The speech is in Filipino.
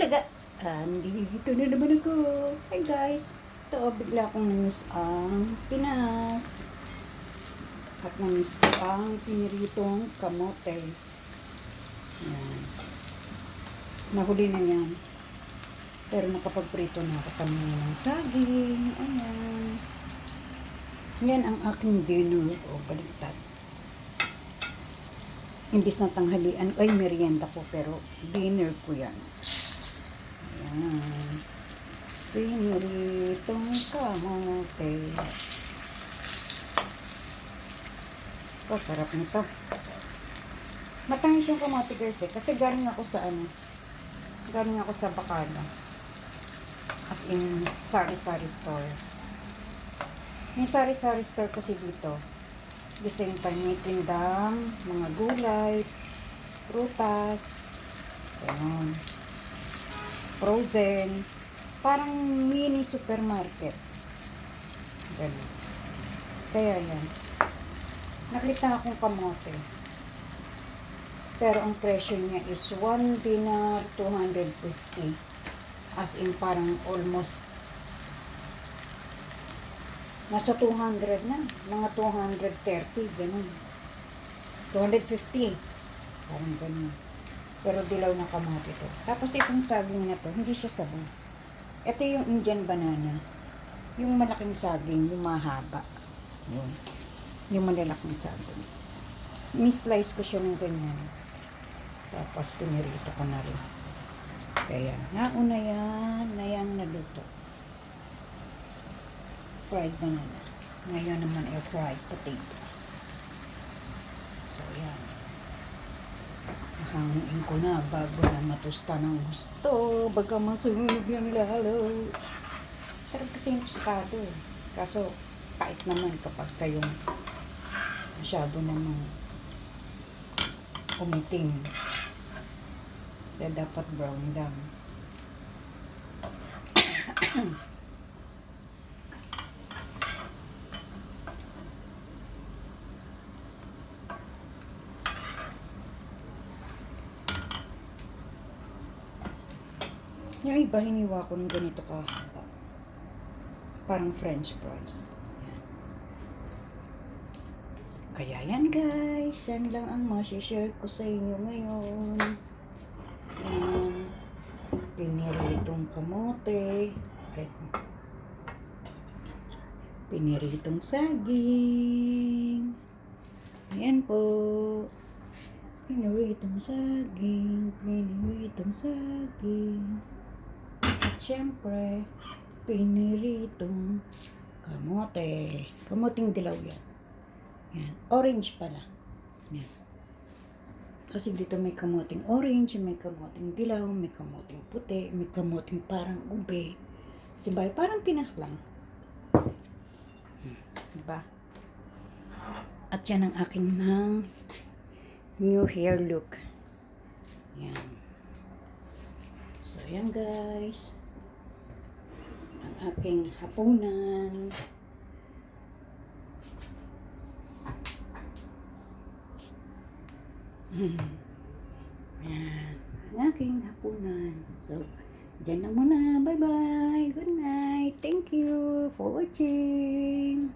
Talaga. Dito na naman ako. Hi guys. Ito, bigla akong namiss ang Pinas. At namiss ko ang piniritong kamote. Yan. Nahuli na yan. Pero nakapagprito na ako kami ng saging. Ayan. Yan ang aking dinner. O, baliktad. Imbis na tanghalian, ay merienda ko, pero dinner ko yan. Ayan. Piniritong kamote. Oh, sarap nito. Matamis yung kamote guys eh. Kasi galing ako sa galing ako sa Bacana. As in, sari-sari store. Yung sari-sari store kasi dito, the same time may tindang mga gulay, prutas, ganun, frozen, parang mini supermarket. Ganun. Kaya yan. Nakita akong kamote. Pero ang presyo niya is 1 dinar 250. As in parang almost nasa 200 na. Mga 230, ganun. 250. Parang ganun. Pero dilaw na kamote to. Tapos itong saging na to, hindi siya sabon. Ito yung Indian banana. Yung malaking saging, yung mahaba. Yun. Yung malalaking saging. Ni-slice ko siya ng ganyan. Tapos pinirito ko na rin. Kaya, nauna yan na yung naluto. Fried banana. Ngayon naman ay fried potato. So, yan. Hangin ko na bago na matusta ng gusto. Baga masunog yung lalo. Sarap kasi yung tostado eh. Kaso, pait naman kapag kayong masyado namang umitim. Kaya dapat brown lang. Yung iba, hiniwa ko ng ganito kahaba. Parang french fries. Yan. Kaya yan guys. Yan lang ang masishare ko sa inyo ngayon. Yan. Piniritong kamote. Piniritong saging. Ayan po. Piniritong saging. Piniritong saging. At syempre, piniritong kamote. Kamoting dilaw yan. Yan. Orange pala. Yan. Kasi dito may kamoting orange, may kamoting dilaw, may kamoting puti, may kamoting parang ube. Sibay, parang Pinas lang. Diba? At yan ang aking new hair look. Yan. So, yan guys. Ang aking hapunan. Yan. Ang aking hapunan. So, dyan na muna. Bye-bye. Good night. Thank you for watching.